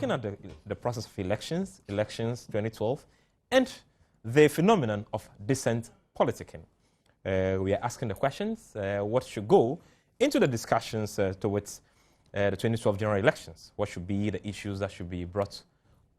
looking at the process of elections 2012, and the phenomenon of dissent politicking. We are asking the questions, what should go into the discussions towards the 2012 general elections. What should be the issues that should be brought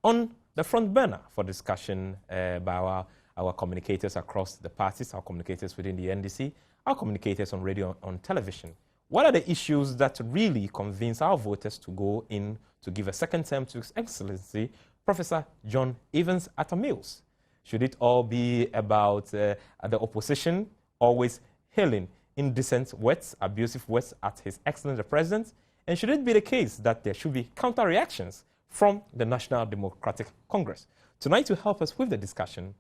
on the front burner for discussion by our communicators across the parties, our communicators within the NDC, our communicators on radio, on television. What are the issues that really convince our voters to go in to give a second term to His Excellency, Professor John Evans Atta Mills? Should it all be about the opposition always hailing indecent words, abusive words at His Excellency the President? And should it be the case that there should be counter-reactions from the National Democratic Congress? Tonight, to help us with the discussion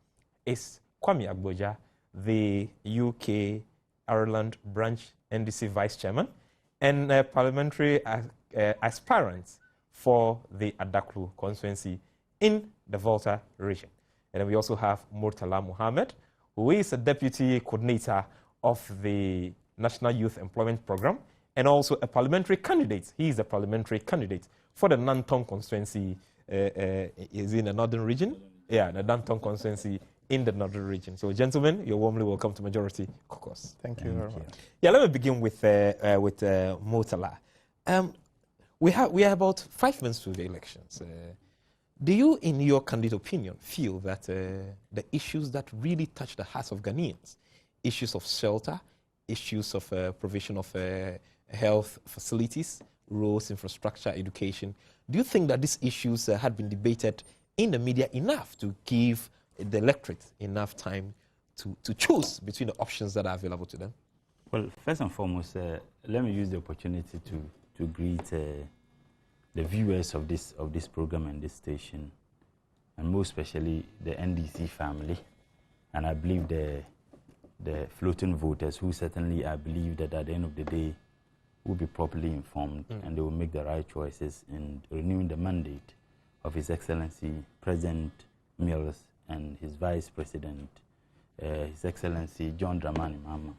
is Kwame Agboja, the UK Ireland branch NDC Vice Chairman and parliamentary aspirant for the Adaklu constituency in the Volta region. And then we also have Murtala Mohammed, who is a deputy coordinator of the National Youth Employment Program and also a parliamentary candidate. He is a parliamentary candidate for the Nantong constituency. Is in the northern region? Yeah, the Nantong constituency in the northern region. So, gentlemen, you're warmly welcome to Majority Caucus. Thank you very much. Yeah, let me begin with Murtala. We are about 5 months to the elections. Do you, in your candid opinion, feel that the issues that really touch the hearts of Ghanaians, issues of shelter, issues of provision of health facilities, roads, infrastructure, education, do you think that these issues had been debated in the media enough to give the electorate enough time to choose between the options that are available to them? Well, first and foremost, let me use the opportunity to greet the viewers of this program and this station, and most especially the NDC family, and I believe the floating voters who certainly, I believe that at the end of the day will be properly informed and they will make the right choices in renewing the mandate of His Excellency President Mills and his Vice President, His Excellency John Dramani Mahama.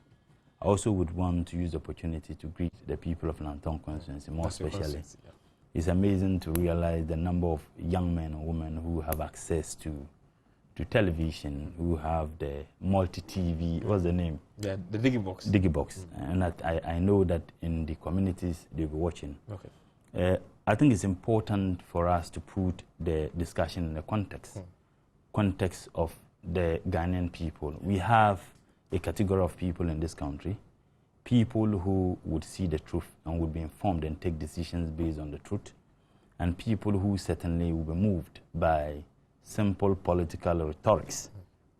I also would want to use the opportunity to greet the people of Nantong constituency, more especially. Yeah. It's amazing to realize the number of young men and women who have access to television, who have the multi-TV, what's the name? Yeah, the Digibox. Digibox. And I know that in the communities they'll be watching. Okay. I think it's important for us to put the discussion in the context of the Ghanaian people. We have a category of people in this country, people who would see the truth and would be informed and take decisions based on the truth, and people who certainly will be moved by simple political rhetorics,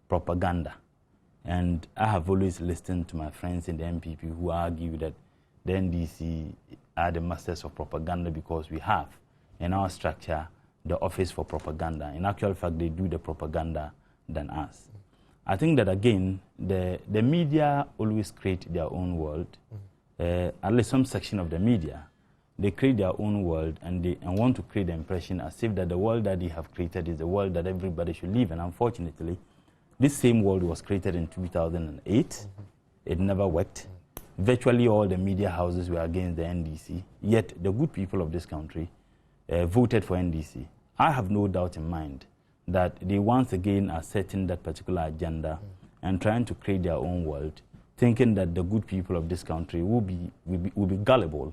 propaganda. And I have always listened to my friends in the MPP who argue that the NDC are the masters of propaganda because we have in our structure the office for propaganda. In actual fact, they do the propaganda than us. I think that, again, the media always create their own world. At least some section of the media, they create their own world and want to create the impression as if that the world that they have created is the world that everybody should live in. Unfortunately, this same world was created in 2008. It never worked. Virtually all the media houses were against the NDC, yet the good people of this country voted for NDC. I have no doubt in mind that they once again are setting that particular agenda and trying to create their own world, thinking that the good people of this country will be gullible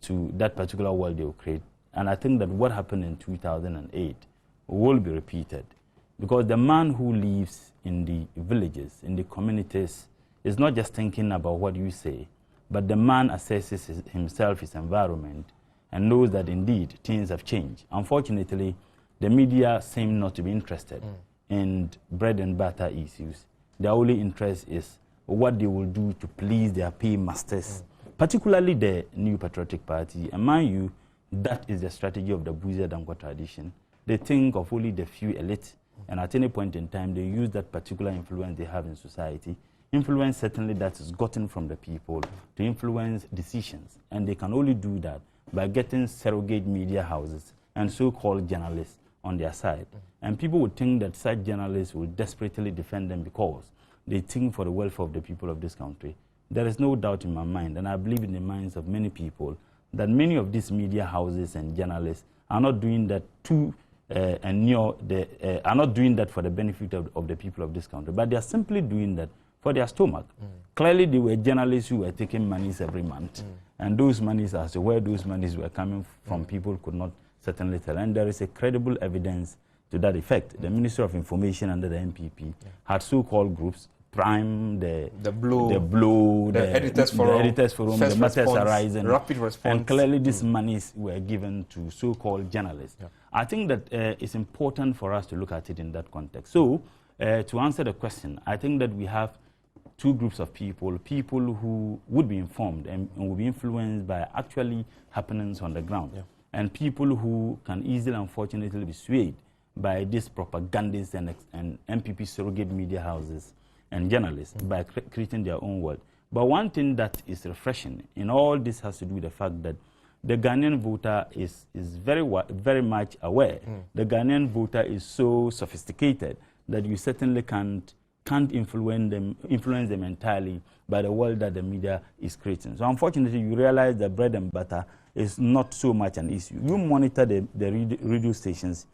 to that particular world they will create. And I think that what happened in 2008 will be repeated, because the man who lives in the villages, in the communities, is not just thinking about what you say, but the man assesses himself, his environment, and knows that indeed things have changed. Unfortunately, the media seem not to be interested in bread and butter issues. Their only interest is what they will do to please their paymasters, particularly the New Patriotic Party. And mind you, that is the strategy of the Buza Dankwa tradition. They think of only the few elite, and at any point in time, they use that particular influence they have in society, influence certainly that is gotten from the people, to influence decisions. And they can only do that by getting surrogate media houses and so-called journalists on their side. And people would think that such journalists will desperately defend them because they think for the welfare of the people of this country. There is no doubt in my mind, and I believe in the minds of many people, that many of these media houses and journalists are not doing that are not doing that for the benefit of the people of this country, but they are simply doing that for their stomach. Clearly, they were journalists who were taking monies every month, and those monies, as to where those monies were coming from, people could not certainly tell. And there is a credible evidence to that effect. The Ministry of Information under the NPP had so-called groups, Prime, the Blow, the Editors Forum, the Matters Arising, Rapid Response. And clearly these monies were given to so-called journalists. I think that it's important for us to look at it in that context. So, to answer the question, I think that we have two groups of people who would be informed and will be influenced by actually happenings on the ground, and people who can easily, unfortunately, be swayed by these propagandists and MPP surrogate media houses and journalists by creating their own world. But one thing that is refreshing in all this has to do with the fact that the Ghanaian voter is very much aware. The Ghanaian voter is so sophisticated that you certainly can't influence them entirely by the world that the media is creating. So unfortunately, you realize that bread and butter is not so much an issue. You monitor the radio stations,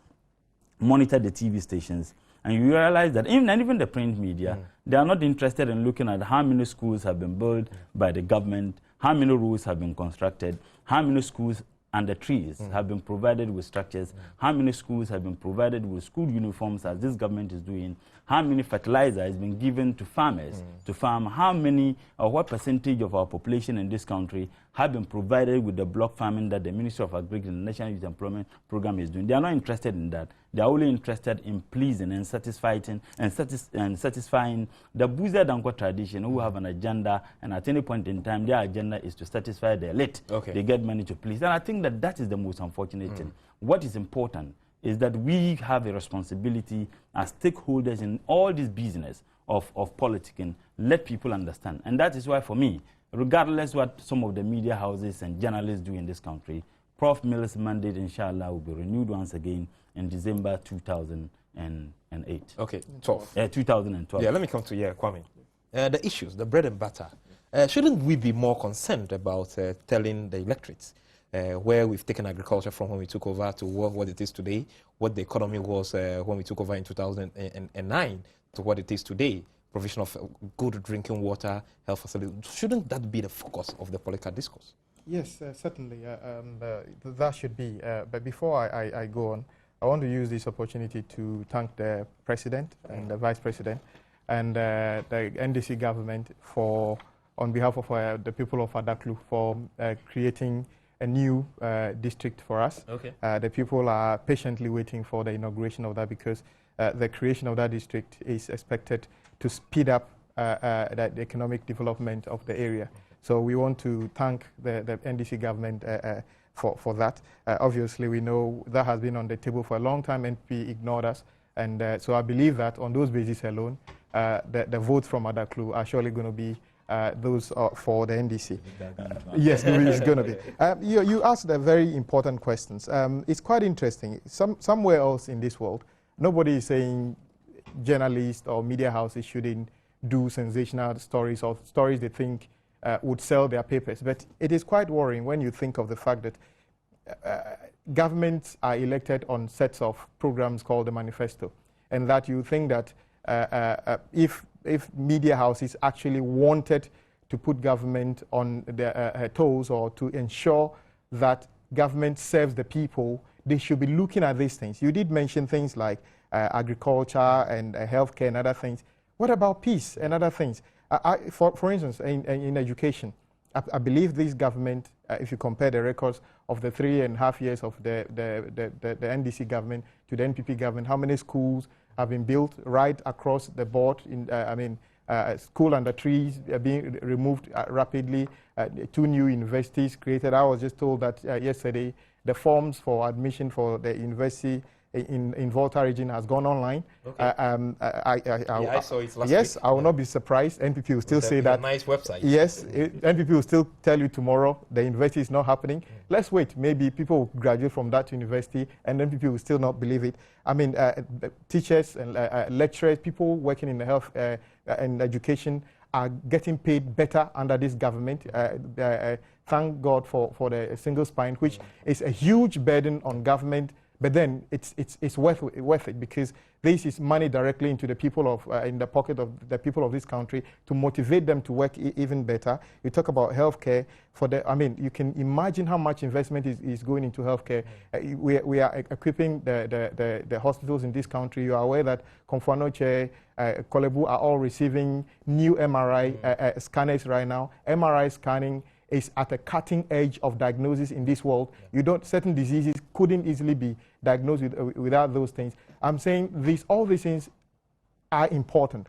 monitor the TV stations, and you realize that even the print media, they are not interested in looking at how many schools have been built by the government, how many roads have been constructed, how many schools and the trees have been provided with structures, how many schools have been provided with school uniforms as this government is doing, how many fertilizer has been given to farmers to farm, how many or what percentage of our population in this country have been provided with the block farming that the Ministry of Agriculture and the National Youth Employment Program is doing. They are not interested in that. They are only interested in pleasing and satisfying the Buza Danko tradition who have an agenda, and at any point in time, their agenda is to satisfy the elite. They get money to please. And I think that that is the most unfortunate thing. What is important is that we have a responsibility as stakeholders in all this business of politicking, let people understand. And that is why, for me, regardless what some of the media houses and journalists do in this country, Prof. Mills' mandate, inshallah, will be renewed once again in December 2008. Okay, 2012. Yeah, let me come to you, Kwame. The issues, the bread and butter. Shouldn't we be more concerned about telling the electorates where we've taken agriculture from when we took over to what it is today, what the economy was when we took over in 2009 to what it is today, provision of good drinking water, health facilities? Shouldn't that be the focus of the political discourse? Yes, certainly. That should be. But before I go on, I want to use this opportunity to thank the President and the Vice President and the NDC government for, on behalf of the people of Adaklu, for creating a new district for us. The people are patiently waiting for the inauguration of that, because the creation of that district is expected to speed up the economic development of the area. So we want to thank the NDC government for that. Obviously, we know that has been on the table for a long time, and NP ignored us. And so I believe that on those bases alone, the votes from Adaklu are surely going to be those for the NDC. Yes, it's going to be. You asked a very important questions. It's quite interesting. Somewhere else in this world, nobody is saying journalists or media houses shouldn't do sensational stories or stories they think would sell their papers. But it is quite worrying when you think of the fact that governments are elected on sets of programs called the manifesto, and that you think that if media houses actually wanted to put government on their toes, or to ensure that government serves the people, they should be looking at these things. You did mention things like agriculture and healthcare and other things. What about peace and other things? For instance, in education, I believe this government, if you compare the records of the 3.5 years of the NDC government to the NPP government, how many schools have been built right across the board? School under trees being removed rapidly, 2 new universities created. I was just told that yesterday the forms for admission for the university in Volta region has gone online. I saw it last week. Yes, I will not be surprised. NPP will still say that. A nice website. Yes, NPP will still tell you tomorrow the university is not happening. Let's wait. Maybe people will graduate from that university, and NPP will still not believe it. I mean, teachers and lecturers, people working in the health and education are getting paid better under this government. Thank God for the single spine, which is a huge burden on government. But then it's worth it, because this is money directly into the people of in the pocket of the people of this country to motivate them to work even better. You talk about healthcare. You can imagine how much investment is going into healthcare. We are equipping the hospitals in this country. You are aware that Komfanoche, Kolebu are all receiving new MRI scanners right now. MRI scanning is at a cutting edge of diagnosis in this world. Certain diseases couldn't easily be diagnosed without those things. I'm saying all these things are important.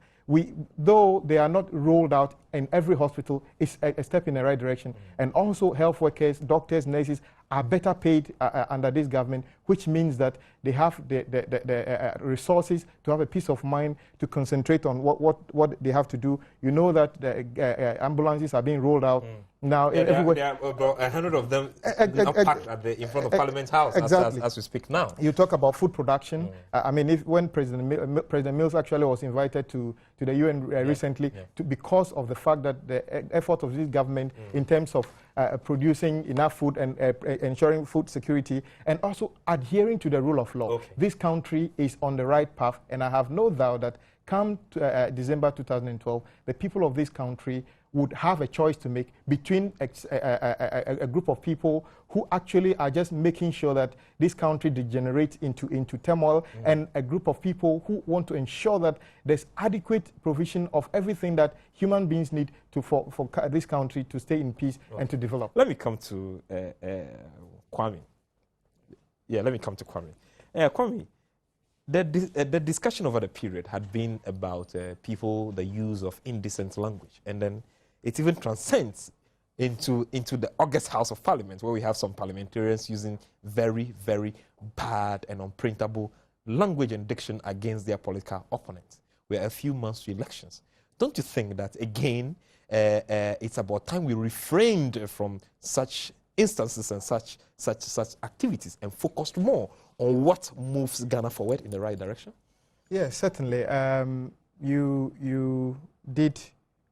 Though they are not rolled out in every hospital, it's a step in the right direction. And also health workers, doctors, nurses are better paid under this government, which means that they have the resources to have a peace of mind to concentrate on what they have to do. You know that the ambulances are being rolled out now. There are about 100 of them packed in front of Parliament House as we speak now. You talk about food production. When President Mills actually was invited to the UN recently, because of the fact that the effort of this government in terms of producing enough food and ensuring food security and also adhering to the rule of law. This country is on the right path, and I have no doubt that come to, December 2012, the people of this country would have a choice to make between a group of people who actually are just making sure that this country degenerates into turmoil, and a group of people who want to ensure that there's adequate provision of everything that human beings need for this country to stay in peace and to develop. Let me come to Kwame. Yeah, let me come to Kwame. Kwame, the discussion over the period had been about the use of indecent language, and then it even transcends into the August House of Parliament, where we have some parliamentarians using very, very bad and unprintable language and diction against their political opponents. We're a few months to elections. Don't you think that, again, it's about time we refrained from such instances and such activities and focused more on what moves Ghana forward in the right direction? Yes, certainly. You did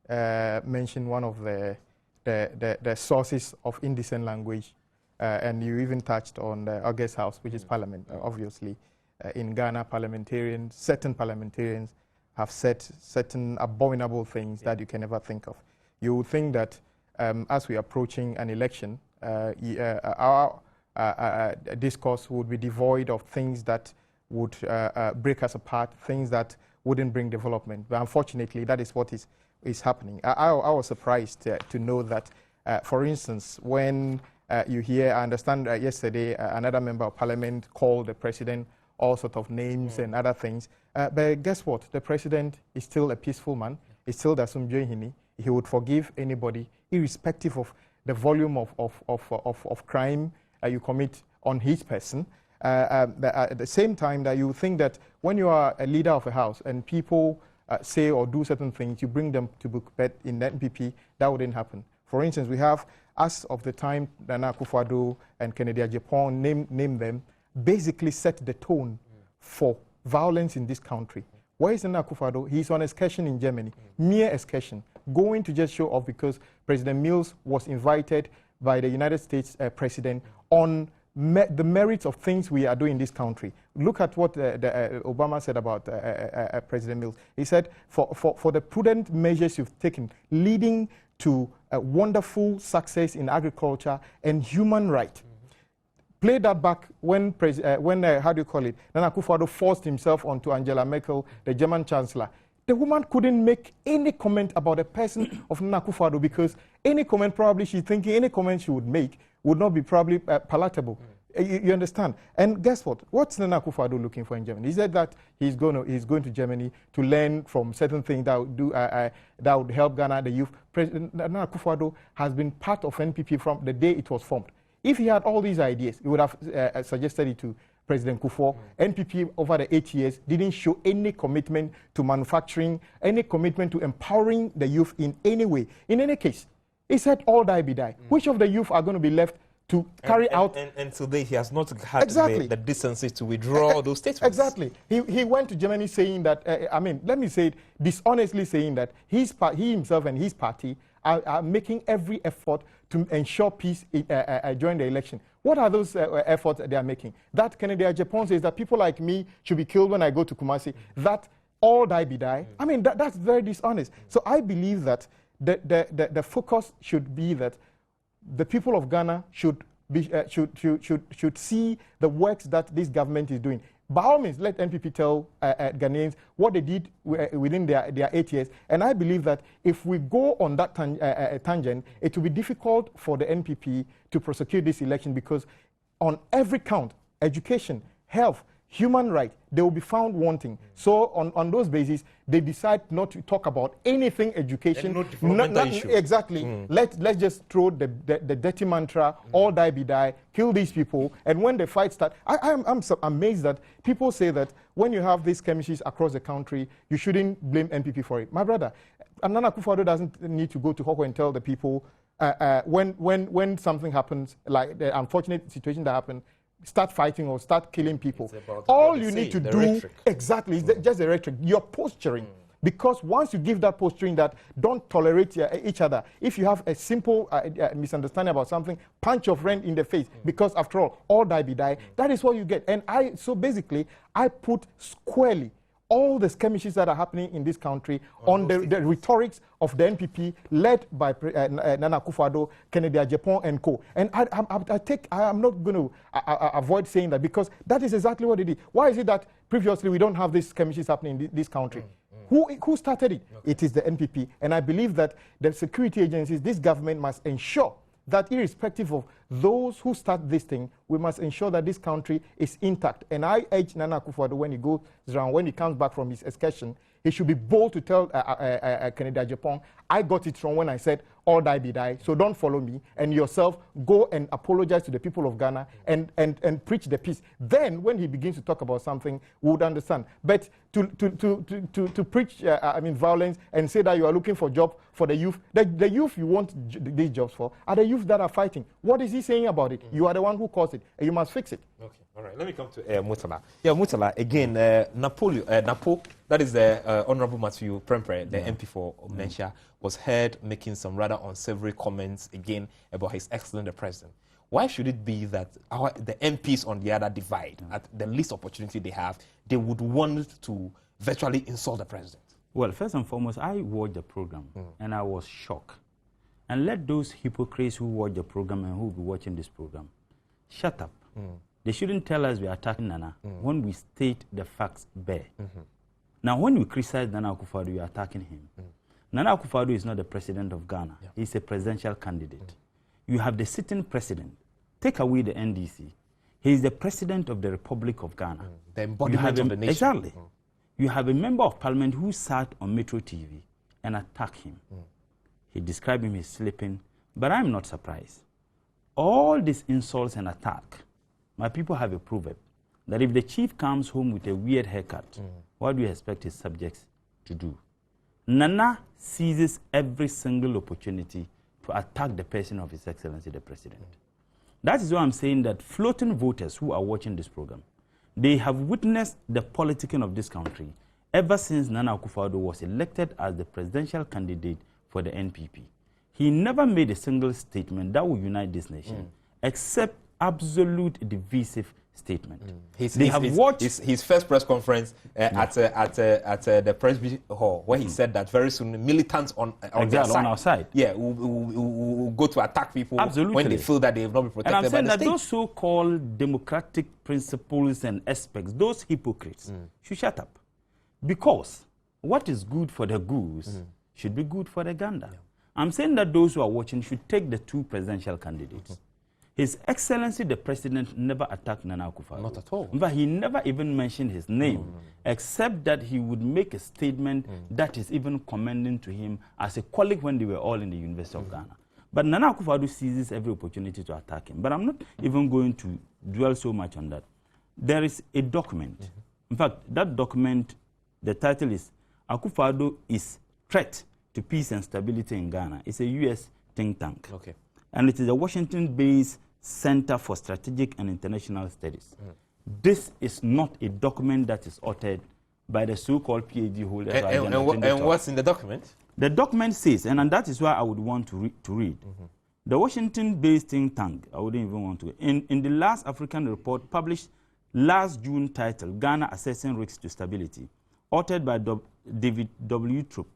mention one of the sources of indecent language, and you even touched on the August House, which is Parliament. Obviously, in Ghana, certain parliamentarians have said certain abominable things that you can never think of. You would think that as we are approaching an election, our discourse would be devoid of things that would break us apart, things that wouldn't bring development. But unfortunately, that is what is happening. I was surprised to know that, for instance, when you hear, I understand yesterday another member of parliament called the president all sorts of names and other things. But guess what? The president is still a peaceful man. He's still Dasum Joyhini. He would forgive anybody, irrespective of the volume of crime you commit on his person. At the same time, that you think that when you are a leader of a house and people say or do certain things, you bring them to book, but in the NPP, that wouldn't happen. For instance, we have, as of the time Nana Akufo-Addo and Kennedy Agyapong, name them, basically set the tone for violence in this country. Where is Nana Akufo-Addo? He's on excursion in Germany, mere excursion, going to just show off because President Mills was invited by the United States president on the merits of things we are doing in this country. Look at what Obama said about President Mills. He said, for the prudent measures you've taken, leading to a wonderful success in agriculture and human rights. Play that back when how do you call it, Nana Akufo-Addo forced himself onto Angela Merkel, the German chancellor. The woman couldn't make any comment about the person of Nana Akufo-Addo because any comment probably she's thinking, any comment she would make would not be probably palatable. You understand? And guess what? What's Nana Akufo-Addo looking for in Germany? He said that he's going to Germany to learn from certain things that would help Ghana, the youth. President Nana Akufo-Addo has been part of NPP from the day it was formed. If he had all these ideas, he would have suggested it to President Kufuor. NPP over the 8 years didn't show any commitment to manufacturing, any commitment to empowering the youth in any way. In any case, he said all die be die. Which of the youth are going to be left to carry out. And today he has not had Exactly. the decency to withdraw those statements. Exactly. He went to Germany saying that, I mean, let me say it, dishonestly saying that he himself and his party are making every effort to ensure peace during the election. What are those efforts they are making? That Kennedy Japan says that people like me should be killed when I go to Kumasi. That all die be die. I mean, that's very dishonest. So I believe that the focus should be that the people of Ghana should see the works that this government is doing. By all means, let NPP tell Ghanaians what they did within their 8 years. And I believe that if we go on that tangent, it will be difficult for the NPP to prosecute this election, because on every count, education, health, human rights, they will be found wanting. So on those bases, they decide not to talk about anything education. Exactly. Let's just throw the dirty mantra, all die be die, kill these people. And when the fight starts, I'm so amazed that people say that when you have these skirmishes across the country, you shouldn't blame NPP for it. My brother, Nana Akufo-Addo doesn't need to go to Hoko and tell the people when something happens, like the unfortunate situation that happened, start fighting or start killing people. All you need to do, rhetoric. Exactly, is just the rhetoric. You're posturing. Because once you give that posturing that don't tolerate each other, if you have a simple misunderstanding about something, punch your friend in the face, because after all die be die, that is what you get. And so basically, I put squarely all the skirmishes that are happening in this country on the rhetorics of the NPP led by Nana Akufo-Addo, Kennedy Japan and co. And I'm not going to avoid saying that, because that is exactly what it is. Why is it that previously we don't have these skirmishes happening in this country? Who started it? Okay. It is the NPP. And I believe that the security agencies, this government must ensure that irrespective of those who start this thing, we must ensure that this country is intact. And I urge Nana Akufo-Addo, when he goes around, when he comes back from his excursion, he should be bold to tell Kennedy Japan, I got it wrong when I said all die be die, so don't follow me, and yourself go and apologize to the people of Ghana and preach the peace. Then when he begins to talk about something, we would understand. But to preach violence and say that you are looking for jobs for the youth, the youth you want these jobs for are the youth that are fighting. What is he saying about it? You are the one who caused it, and you must fix it. Okay. All right, let me come to Mutala. Yeah, Mutala, again, Napo, that is the Honorable Matthew Prempeh, the MP for Menchia, was heard making some rather unsavory comments again about His Excellency the President. Why should it be that the MPs on the other divide, at the least opportunity they have, they would want to virtually insult the President? Well, first and foremost, I watched the program and I was shocked. And let those hypocrites who watch the program and who will be watching this program shut up. They shouldn't tell us we are attacking Nana when we state the facts bare. Now, when we criticize Nana Akufo-Addo, we are attacking him. Nana Akufo-Addo is not the president of Ghana. Yeah. He's a presidential candidate. You have the sitting president. Take away the NDC. He is the president of the Republic of Ghana. The embodiment of the nation. Exactly. You have a member of parliament who sat on Metro TV and attacked him. He described him as sleeping, but I'm not surprised. All these insults and attack, my people have a proverb that if the chief comes home with a weird haircut, what do you expect his subjects to do? Nana seizes every single opportunity to attack the person of His Excellency the President. That is why I'm saying that floating voters who are watching this program, they have witnessed the politicking of this country ever since Nana Akufo-Addo was elected as the presidential candidate for the NPP. He never made a single statement that would unite this nation, except absolute divisive statement. His first press conference at the Presby Hall, where he said that very soon militants on our side, will go to attack people when they feel that they have not been protected. And I'm saying by the that state. Those so-called democratic principles and aspects, those hypocrites, should shut up, because what is good for the goose should be good for the gander. Yeah. I'm saying that those who are watching should take the two presidential candidates. His Excellency the President never attacked Nana Akufo-Addo. Not at all. But he never even mentioned his name, except that he would make a statement that is even commending to him as a colleague when they were all in the University of Ghana. But Nana Akufo-Addo seizes every opportunity to attack him. But I'm not even going to dwell so much on that. There is a document. In fact, that document, the title is Akufo-Addo is Threat to Peace and Stability in Ghana. It's a U.S. think tank. Okay. And it is a Washington-based Center for Strategic and International Studies. This is not a document that is authored by the so-called PhD holders. And what's in the document? The document says, and that is why I would want to read. The Washington-based think tank, I wouldn't even want to, in the last African report published last June titled Ghana Assessing Risks to Stability, authored by David W. Troop,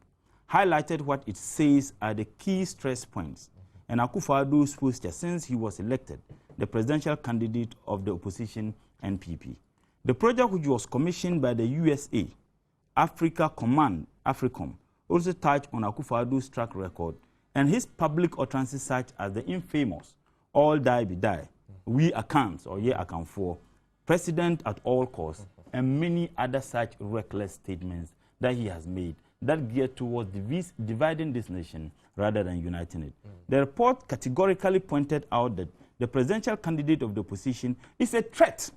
highlighted what it says are the key stress points. And Akufo-Addo's posture since he was elected the presidential candidate of the opposition NPP. The project, which was commissioned by the USA, Africa Command, AFRICOM, also touched on Akufo-Addo's track record and his public utterances such as the infamous all die be die, we account or ye account for, president at all costs, and many other such reckless statements that he has made that geared towards dividing this nation rather than uniting it. The report categorically pointed out that the presidential candidate of the opposition is a threat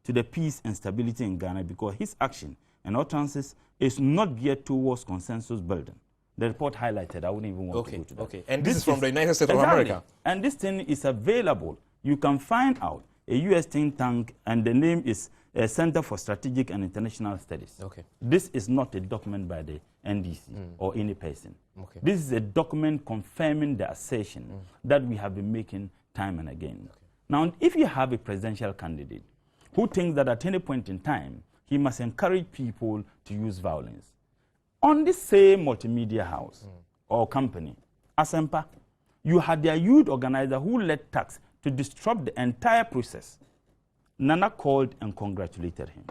to the peace and stability in Ghana because his action and utterances is not geared towards consensus building. The report highlighted, I wouldn't even want to go to that. Okay, and this is from the United States of America. And this thing is available. You can find out a U.S. think tank, and the name is Center for Strategic and International Studies. Okay. This is not a document by the NDC or any person. Okay. This is a document confirming the assertion that we have been making time and again. Okay. Now, if you have a presidential candidate who thinks that at any point in time, he must encourage people to use violence, on this same multimedia house or company, Asempa, you had their youth organizer who led tax to disrupt the entire process. Nana called and congratulated him.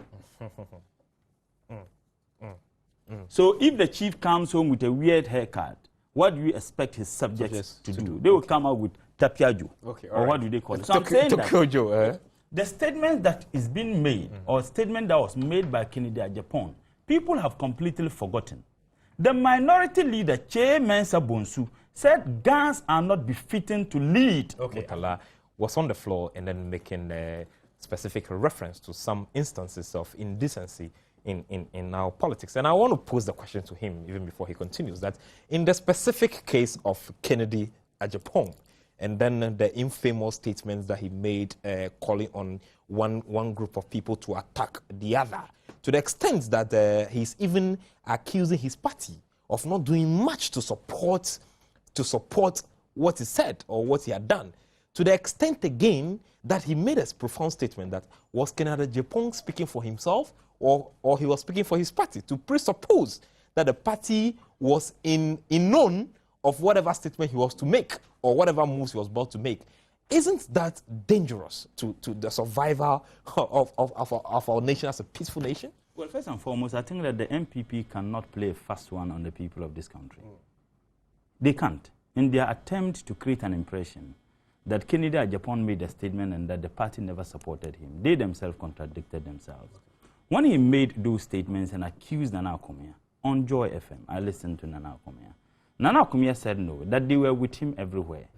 So if the chief comes home with a weird haircut, what do you expect his subjects to do? They will come out with tapiajo. Okay, or what do they call it? So I'm saying that the statement that is being made, or statement that was made by Kennedy Japan, people have completely forgotten. The minority leader, Che Mensa Bonsu, said guns are not befitting to lead. Okay. Murtala was on the floor and then making a specific reference to some instances of indecency in our politics. And I want to pose the question to him, even before he continues, that in the specific case of Kennedy Japan, and then the infamous statements that he made calling on one group of people to attack the other, to the extent that he's even accusing his party of not doing much to support what he said or what he had done. To the extent, again, that he made a profound statement that was Kennedy Japan speaking for himself or he was speaking for his party, to presuppose that the party was in known of whatever statement he was to make or whatever moves he was about to make. Isn't that dangerous to the survival of our nation as a peaceful nation? Well, first and foremost, I think that the MPP cannot play a fast one on the people of this country. They can't. In their attempt to create an impression that Kennedy Japan made a statement and that the party never supported him, they themselves contradicted themselves. When he made those statements and accused Nana Akomia on Joy FM, I listened to Nana Akomia. Nana Akomia said no, that they were with him everywhere.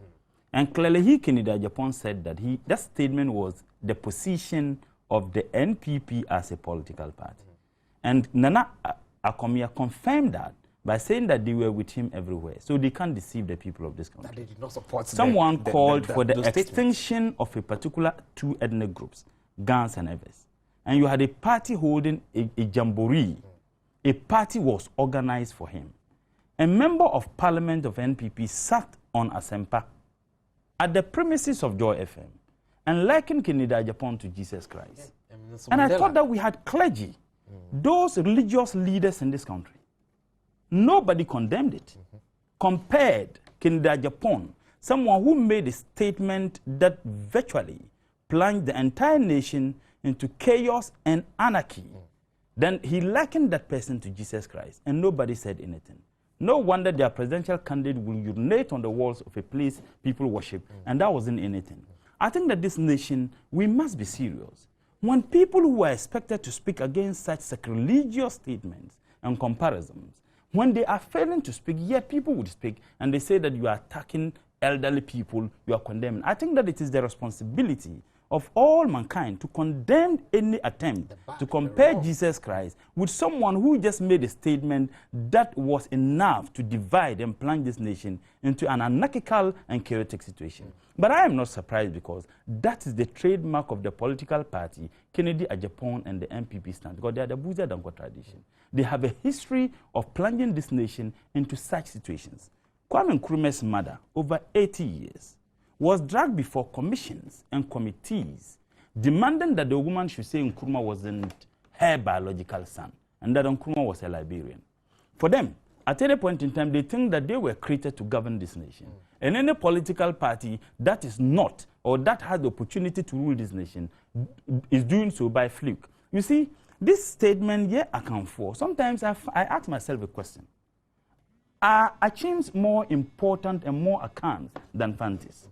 And clearly, Kennedy Japan said that that statement was the position of the NPP as a political party. And Nana Akomia confirmed that by saying that they were with him everywhere. So they can't deceive the people of this country. That they did not support Someone called for the extinction of a particular two ethnic groups, Gans and Evers. And you had a party holding a jamboree. A party was organized for him. A member of parliament of NPP sat on Asempa at the premises of Joy FM and likened Kennedy Japan to Jesus Christ. And I thought that we had clergy, those religious leaders in this country. Nobody condemned it. Compared Kennedy Japan, someone who made a statement that virtually plunged the entire nation into chaos and anarchy. Then he likened that person to Jesus Christ, and nobody said anything. No wonder their presidential candidate will urinate on the walls of a place people worship, and that wasn't anything. I think that this nation, we must be serious. When people who are expected to speak against such sacrilegious statements and comparisons, when they are failing to speak, yet people would speak, and they say that you are attacking elderly people, you are condemning. I think that it is the responsibility of all mankind to condemn any attempt to compare Jesus Christ with someone who just made a statement that was enough to divide and plunge this nation into an anarchical and chaotic situation. But I am not surprised, because that is the trademark of the political party Kennedy Agyapong and the MPP stand, because they are the Buza Danko tradition. They have a history of plunging this nation into such situations. Kwame Nkrumah's mother, over 80 years, was dragged before commissions and committees, demanding that the woman should say Nkrumah wasn't her biological son, and that Nkrumah was a Liberian. For them, at any point in time, they think that they were created to govern this nation. And any political party that is not, or that has the opportunity to rule this nation, is doing so by fluke. You see, this statement here account for, sometimes I ask myself a question. Are Achims more important and more accounts than Fantis?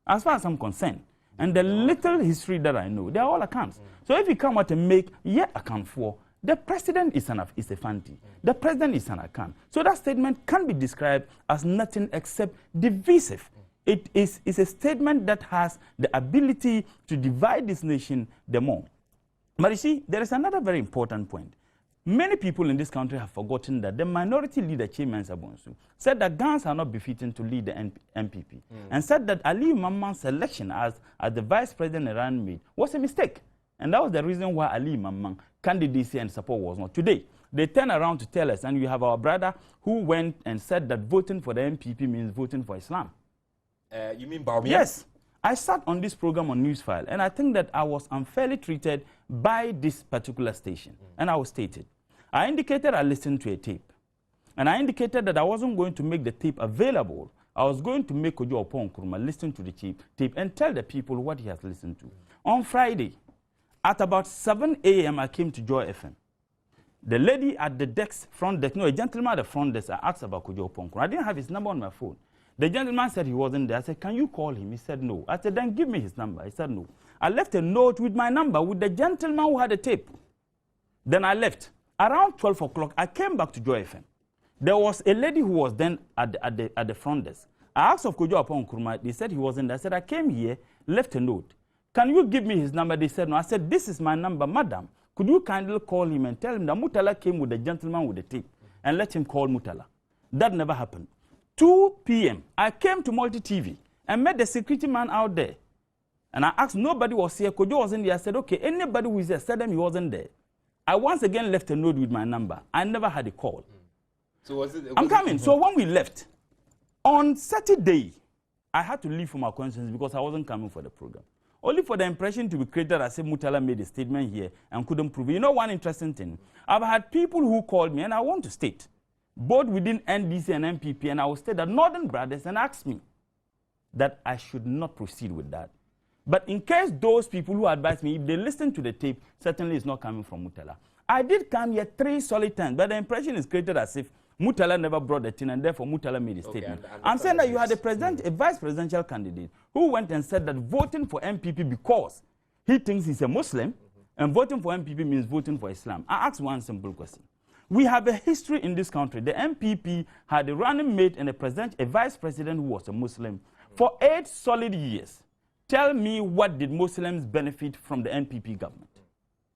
As far as I'm concerned, and the little history that I know, they're all accounts. So if you come out and make yet account for, the president is a Fanti. The president is an account. So that statement can be described as nothing except divisive. It is a statement that has the ability to divide this nation the more. But you see, there is another very important point. Many people in this country have forgotten that the minority leader, Chairman Sabonsu, said that guns are not befitting to lead the MPP, and said that Ali Mamman's selection as the vice president Iran made was a mistake. And that was the reason why Ali Mamman candidacy and support was not. Today, they turn around to tell us, and you have our brother who went and said that voting for the MPP means voting for Islam. You mean Baumia? Yes. I sat on this program on Newsfile, and I think that I was unfairly treated by this particular station. And I was stated. I indicated I listened to a tape. And I indicated that I wasn't going to make the tape available. I was going to make Kojo Oppong Nkrumah listen to the tape and tell the people what he has listened to. On Friday, at about 7 a.m., I came to Joy FM. The lady at the desk, front desk, no, a gentleman at the front desk, I asked about Kojo Oppong Nkrumah. I didn't have his number on my phone. The gentleman said he wasn't there. I said, can you call him? He said, no. I said, then give me his number. He said, no. I left a note with my number with the gentleman who had the tape. Then I left. Around 12 o'clock, I came back to Joy FM. There was a lady who was then at the front desk. I asked of Kojo Oppong Nkrumah. They said he wasn't there. I said, I came here, left a note. Can you give me his number? They said, no. I said, this is my number, madam. Could you kindly call him and tell him that Mutala came with the gentleman with the tape, and let him call Mutala? That never happened. 2 p.m., I came to Multi TV and met the security man out there. And I asked, nobody was here. Kojo wasn't there. I said, okay, anybody who is there, said them he wasn't there. I once again left a note with my number. I never had a call. So was it? I'm coming. So when we left, on Saturday, I had to leave for my conscience because I wasn't coming for the program. Only for the impression to be created as if Mutala made a statement here and couldn't prove it. You know one interesting thing? I've had people who called me, and I want to state, both within NDC and MPP, and I will state that Northern Brothers, and asked me that I should not proceed with that. But in case those people who advised me, if they listen to the tape, certainly it's not coming from Mutala. I did come here 3 solid times, but the impression is created as if Mutala never brought the thing, and therefore Mutala made a statement. I'm saying that you had a vice presidential candidate who went and said that voting for MPP because he thinks he's a Muslim, and voting for MPP means voting for Islam. I asked one simple question. We have a history in this country. The MPP had a running mate and a vice president who was a Muslim for 8 solid years. Tell me, what did Muslims benefit from the MPP government?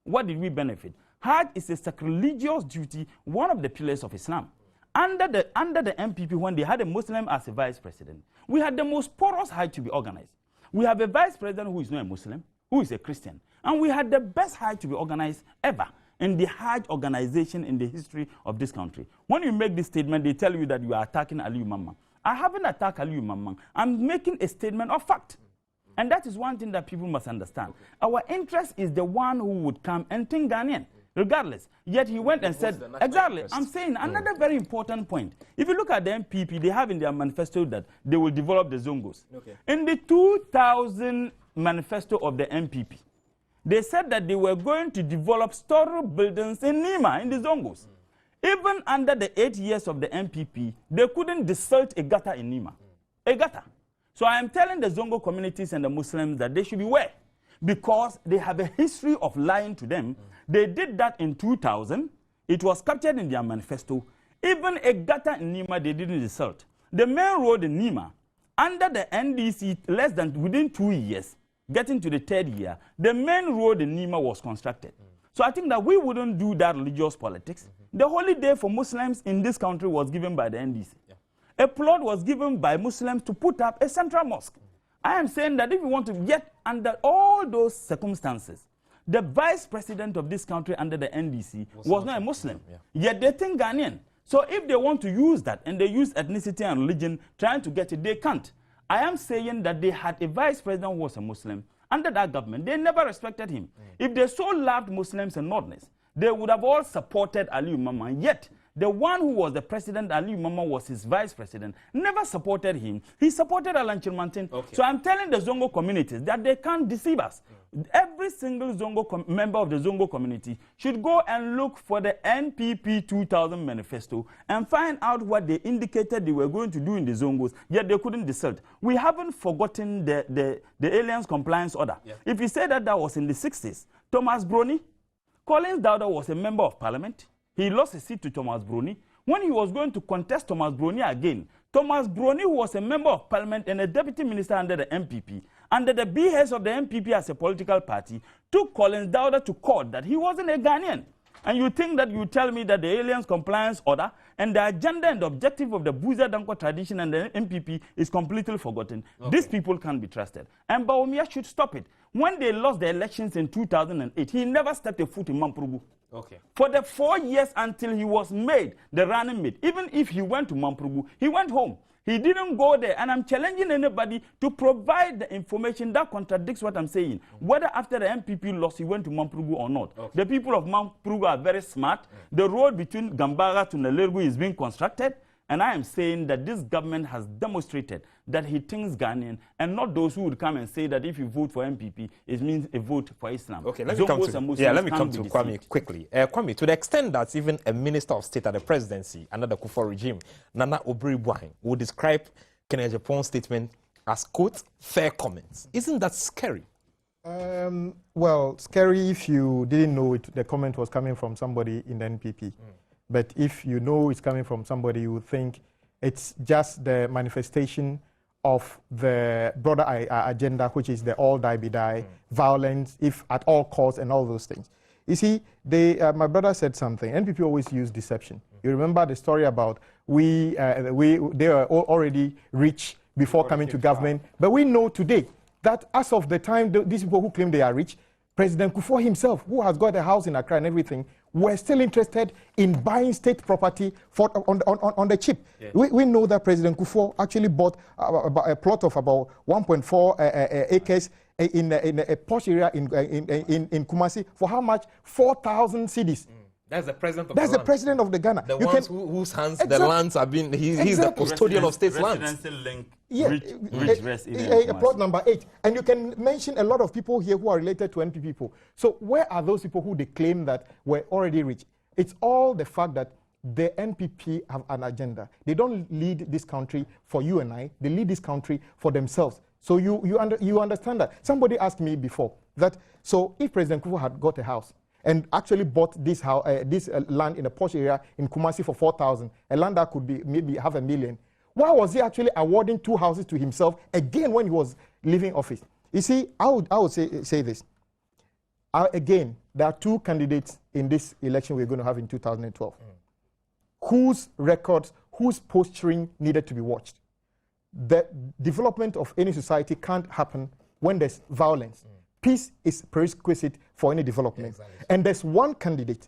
What did we benefit? Hajj is a sacrilegious duty, one of the pillars of Islam. Under the MPP, when they had a Muslim as a vice president, we had the most porous Hajj to be organized. We have a vice president who is not a Muslim, who is a Christian. And we had the best Hajj to be organized ever in the Hajj organization in the history of this country. When you make this statement, they tell you that you are attacking Aliyu Mamman. I haven't attacked Aliyu Mamman. I'm making a statement of fact. And that is one thing that people must understand. Our interest is the one who would come and think Ghanaian, regardless. Yet he went and said, exactly, I'm saying another very important point. If you look at the MPP, they have in their manifesto that they will develop the Zongos. Okay. In the 2000 manifesto of the MPP, they said that they were going to develop story buildings in Nima, in the Zongos. Even under the 8 years of the MPP, they couldn't desert a gutter in Nima. A gutter. So I am telling the Zongo communities and the Muslims that they should beware, because they have a history of lying to them. They did that in 2000. It was captured in their manifesto. Even a gutter in Nima, they didn't desert. The main road in Nima, under the NDC, within 2 years, getting to the 3rd year, the main road in Nima was constructed. So I think that we wouldn't do that religious politics. The holiday for Muslims in this country was given by the NDC. A plot was given by Muslims to put up a central mosque. I am saying that if you want to get under all those circumstances, the vice president of this country under the NDC was not a Muslim, yet they think Ghanaian. So if they want to use that and they use ethnicity and religion trying to get it, they can't. I am saying that they had a vice president who was a Muslim. Under that government, they never respected him. If they so loved Muslims and Northerners, they would have all supported Aliyu Mama. Yet, the one who was the president, Aliyu Mama, was his vice president, never supported him. He supported Alan Chilmantin. So I'm telling the Zongo communities that they can't deceive us. Every single Zongo member of the Zongo community should go and look for the NPP 2000 manifesto and find out what they indicated they were going to do in the Zongos, yet they couldn't decide. We haven't forgotten the aliens compliance order. If you say that that was in the 60s, Thomas Brony, Collins Dowda was a member of parliament. He lost his seat to Thomas Brony. When he was going to contest Thomas Brony again, Thomas Brony, who was a member of parliament and a deputy minister under the MPP, under the behest of the MPP as a political party, took Collins Dowda to court that he wasn't a Ghanaian. And you think that you tell me that the aliens compliance order and the agenda and the objective of the Buza Danko tradition and the MPP is completely forgotten. These people can't be trusted. And Bawumia should stop it. When they lost the elections in 2008, he never stepped a foot in Mamprugu. For the 4 years until he was made the running mate, even if he went to Mamprugu, he went home. He didn't go there, and I'm challenging anybody to provide the information that contradicts what I'm saying. Whether after the MPP lost, he went to Mamprugu or not. The people of Mamprugu are very smart. The road between Gambara to Nalergu is being constructed, and I am saying that this government has demonstrated that he thinks Ghanaian, and not those who would come and say that if you vote for MPP, it means a vote for Islam. Let me come to Kwame quickly. Kwame, to the extent that even a minister of state at the presidency under the Kufuor regime, Nana Obiri-Bwang, would describe Kenneth Japon's statement as, quote, fair comments. Isn't that scary? Well, scary if you didn't know the comment was coming from somebody in the NPP. But if you know it's coming from somebody, you would think it's just the manifestation of the broader agenda, which is the all die be die, violence, if at all costs, and all those things. You see, my brother said something. NPP always use deception. You remember the story about they were already rich before coming to government. But we know today that as of the time, these people who claim they are rich, President Kufuor himself, who has got a house in Accra and everything, were still interested in buying state property on the cheap. We know that President Kufuor actually bought a plot of about 1.4 acres in a posh area in Kumasi for how much? 4,000 cedis. That's the president of That's the president of the Ghana. The ones whose hands the lands have been, he's the custodian of state's lands. Plot number 8. And you can mention a lot of people here who are related to NPP people. So where are those people who they claim that were already rich? It's all the fact that the NPP have an agenda. They don't lead this country for you and I. They lead this country for themselves. So you understand that. Somebody asked me before that, so if President Kufuor had got a house, and actually bought this house, land in a posh area in Kumasi for 4,000, a land that could be maybe $500,000. Why was he actually awarding 2 houses to himself again when he was leaving office? You see, I would say this. Again, there are 2 candidates in this election we're going to have in 2012, whose records, whose posturing needed to be watched. The development of any society can't happen when there's violence. Peace is prerequisite for any development. And there's one candidate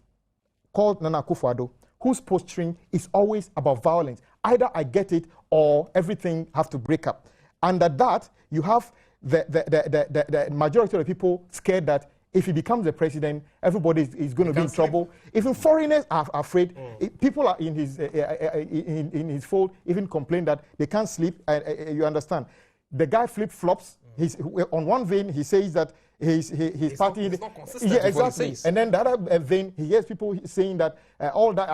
called Nana Akufo-Addo whose posturing is always about violence. Either I get it or everything have to break up. Under that, you have the majority of the people scared that if he becomes the president, everybody is going to be in trouble. Even foreigners are afraid. People are in his fold even complain that they can't sleep. You understand? The guy flip-flops. On one vein, he says that his party... It's not consistent. Yeah, exactly. And then the other vein, he hears people saying that all that,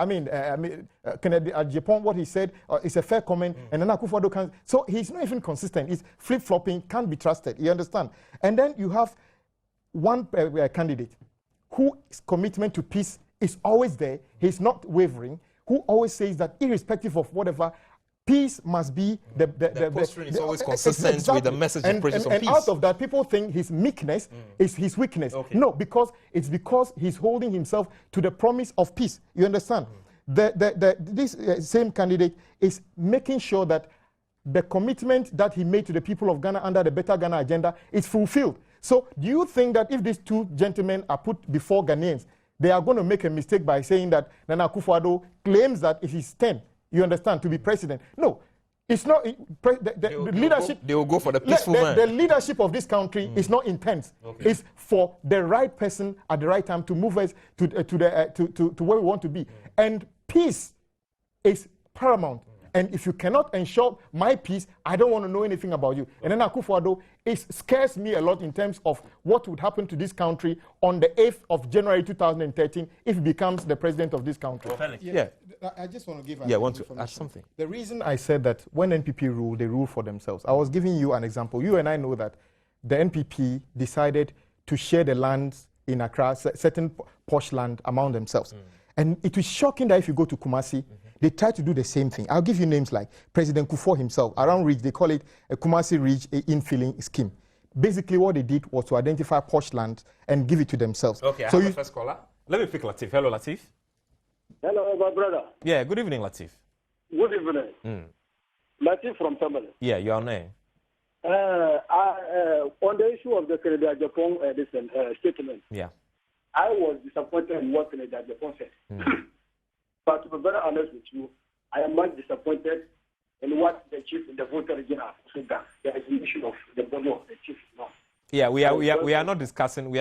Kennedy at Japan, what he said is a fair comment, and then Akufo-Addo can... So he's not even consistent. He's flip-flopping, can't be trusted. You understand? And then you have one candidate whose commitment to peace is always there. He's not wavering, who always says that irrespective of whatever, peace must be the posture is always consistent with the message and preaches on peace. And out of that, people think his meekness is his weakness. No, because he's holding himself to the promise of peace. You understand? This same candidate is making sure that the commitment that he made to the people of Ghana under the Better Ghana agenda is fulfilled. So do you think that if these two gentlemen are put before Ghanaians, they are going to make a mistake by saying that Nana Akufo-Addo claims that it is 10, you understand, to be president? No, it's not. The leadership. They will go for the peaceful man. The leadership of this country is not intense. It's for the right person at the right time to move us to where we want to be. And peace is paramount. And if you cannot ensure my peace, I don't want to know anything about you. And then Akufo-Addo, it scares me a lot in terms of what would happen to this country on the 8th of January 2013 if he becomes the president of this country. I just want to give want to add something. The reason I said that when NPP rule, they rule for themselves. I was giving you an example. You and I know that the NPP decided to share the lands in Accra, certain posh land among themselves. And it was shocking that if you go to Kumasi, they try to do the same thing. I'll give you names like President Kufuor himself. Around Ridge, they call it a Kumasi Ridge infilling scheme. Basically, what they did was to identify posh land and give it to themselves. Okay, I have the first caller. Let me pick Latif. Hello, Latif. Hello, my brother. Yeah, good evening, Latif. Good evening. Latif from Tamale. Yeah, your name. On the issue of the Canada-Japan statement, I was disappointed in what Canada-Japan said. But to be very honest with you, I am much disappointed in what the chief in the voter region has said, that there is an issue of the body of the chief now. Yeah, we are not discussing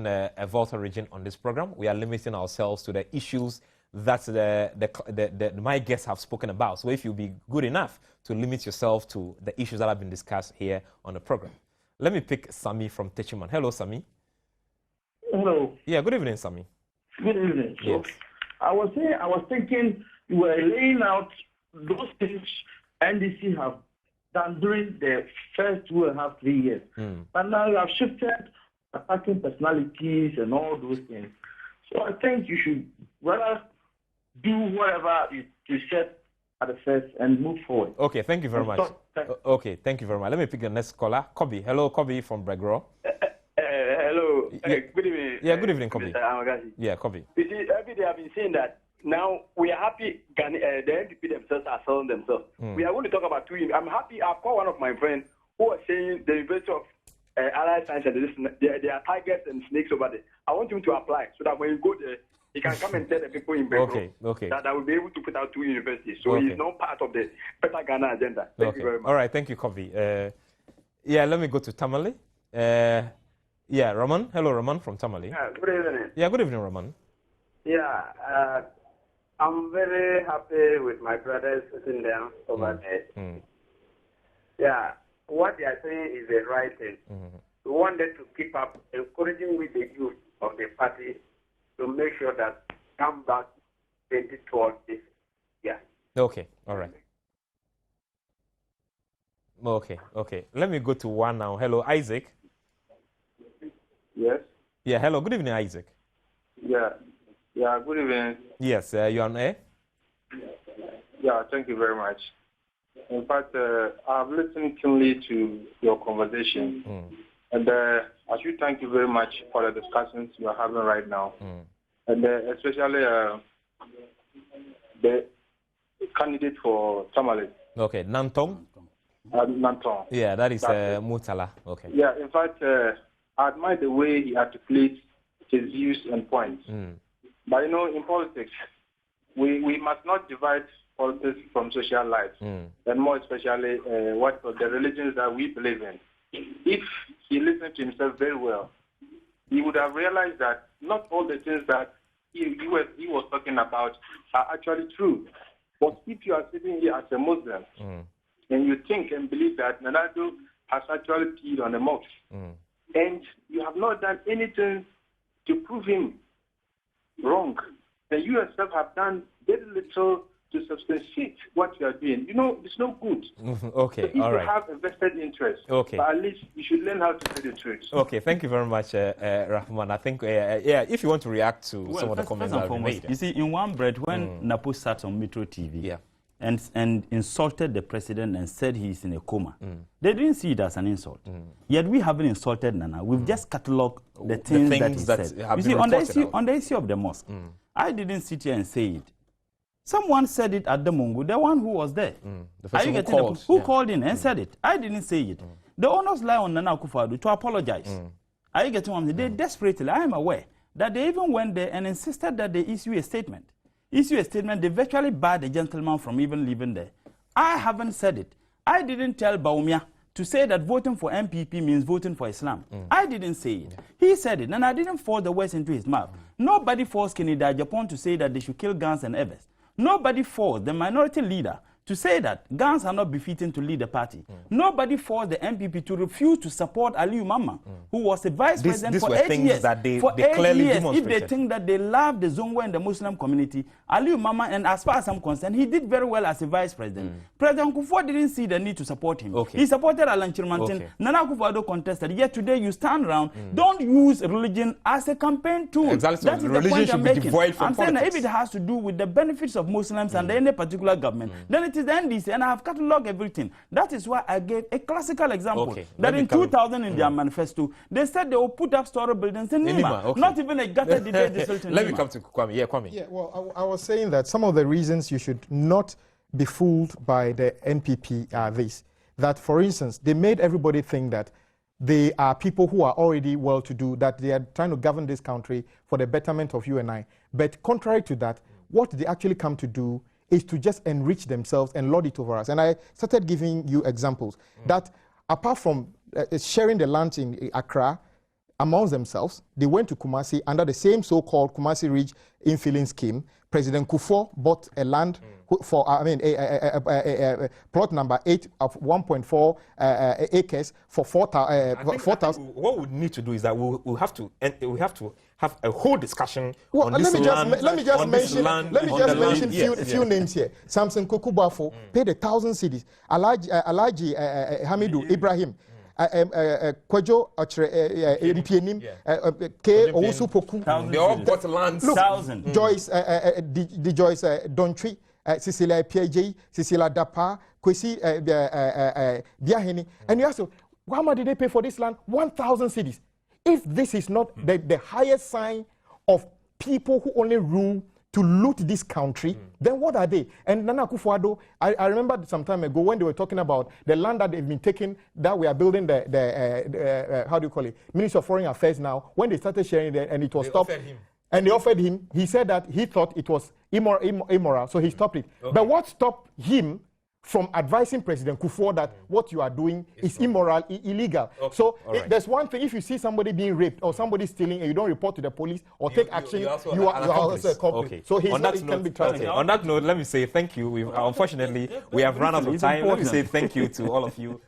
a voter region on this program. We are limiting ourselves to the issues that my guests have spoken about. So if you'll be good enough to limit yourself to the issues that have been discussed here on the program. Let me pick Sami from Techiman. Hello, Sami. Hello. Yeah, good evening, Sami. Good evening. Yes. I was thinking you were laying out those things NDC have done during the first 2.5, 3 years. But now you have shifted attacking personalities and all those things. So I think you should rather do whatever you said at the first and move forward. Okay, thank you very much. Okay, thank you very much. Let me pick the next caller. Kobe. Hello, Kobe from Bregro. Hello. Good evening. Yeah, good evening, Kobe. Mr. Amagasi. Yeah, Kobe. You see, every day I've been saying that now we are happy the NDP themselves are selling themselves. We are going to talk about two. I'm happy. I've called one of my friends who was saying the University of Allied Science and there are tigers and snakes over there. I want him to apply so that when you go there, he can come and tell the people in Bangkok that I will be able to put out 2 universities. So he's not part of the Better Ghana agenda. Thank you very much. All right, thank you, Kobe. Let me go to Tamale. Raman. Hello, Raman from Tamale. Good evening. Yeah, good evening, Raman. Yeah, I'm very happy with my brothers sitting down over there. Yeah, what they are saying is the right thing. We want them to keep up encouraging with the youth of the party to make sure that come back 2012 this year. Okay, all right. Okay. Let me go to one now. Hello, Isaac. Yes. Yeah, hello. Good evening, Isaac. Yeah, good evening. Yes, you're on air. Yeah, thank you very much. In fact, I've listened keenly to your conversation. And I should thank you very much for the discussions you are having right now. And especially the candidate for Tamale. Okay, Nantong? Nantong. Yeah, that is Mutala. Okay. Yeah, in fact, I admire the way he articulates his views and points. But you know, in politics, we must not divide politics from social life, and more especially what the religions that we believe in. If he listened to himself very well, he would have realized that not all the things that he was talking about are actually true. But if you are sitting here as a Muslim and you think and believe that Nana-Addo has actually peed on a mosque, and you have not done anything to prove him wrong, then you yourself have done very little to substantiate what you are doing. You know, it's no good. Okay, so if all right. you have a vested interest, but at least you should learn how to tell the truth. Okay, thank you very much, Rahman. I think, if you want to react to some of the comments that have been made. You see, in one breath, when Napo sat on Metro TV, and insulted the president and said he's in a coma. They didn't see it as an insult. Yet we haven't insulted Nana. We've just catalogued the things that he said. You see, on the issue of the mosque, I didn't sit here and say it. Someone said it at the Mungu, the one who was there. The person who called in and said it. I didn't say it. The onus lie on Nana Akufo-Addo to apologize. Are you getting what I'm saying? They desperately, I am aware that they even went there and insisted that they issue a statement. They virtually barred the gentleman from even living there. I haven't said it. I didn't tell Bawumia to say that voting for MPP means voting for Islam. I didn't say it. He said it, and I didn't force the words into his mouth. Nobody forced Kennedy Japan to say that they should kill Gans and Evers. Nobody forced the minority leader to say that Gans are not befitting to lead the party. Nobody forced the MPP to refuse to support Aliyu Mama, who was the vice president for 8 years. That they clearly demonstrated. If they think that they love the Zongwa and the Muslim community, Aliyu Mama, and as far as I'm concerned, he did very well as a vice president. President Kufuor didn't see the need to support him. He supported Alan Chirmantin. Nana Akufo-Addo contested. Yet today you stand around, don't use religion as a campaign tool. Exactly. That is religion the point should I'm be making. devoid from I'm saying that if it has to do with the benefits of Muslims and any particular government, then it is the NDC, and I have catalogued everything. That is why I gave a classical example. That in 2000 in their manifesto, they said they will put up story buildings in Nima. Not even a gutter did they built in Let Nima. me come to Kwame. Yeah, Kwame. Yeah, well, I was saying that some of the reasons you should not be fooled by the NPP are this. That, for instance, they made everybody think that they are people who are already well-to-do, that they are trying to govern this country for the betterment of you and I. But contrary to that, what they actually come to do is to just enrich themselves and lord it over us. And I started giving you examples that apart from sharing the land in Accra amongst themselves, they went to Kumasi under the same so-called Kumasi Ridge infilling scheme. President Kufuor bought a land for, plot number 8 of 1.4 acres for 4,000. What we need to do is that we have to have a whole discussion on let this me land. Let me just mention few names here. Samson Kokubafo paid 1,000 cedis. Alaji Hamidu Ibrahim. Kwajo Mpienim, K. Owusu-Poku. They all bought land. Look, Joyce, Joyce Dontri, Cecilia PJ, Cecilia Dapa, Kwesi Biaheni. And you ask, how much did they pay for this land? 1,000 cedis. If this is not the highest sign of people who only rule to loot this country, then what are they? And Nana Akufo-Addo, I remember some time ago when they were talking about the land that they've been taking, that we are building the how do you call it, Ministry of Foreign Affairs now, when they started sharing it and it was stopped. And they offered him, he said that he thought it was immoral, so he stopped it. But what stopped him from advising President Kufuor that what you are doing is immoral, illegal? So there's one thing, if you see somebody being raped or somebody stealing and you don't report to the police or take action, you are also a culprit. So he's not, can be trusted. On that note, let me say thank you. Unfortunately, we have run out of time. Let me say thank you to all of you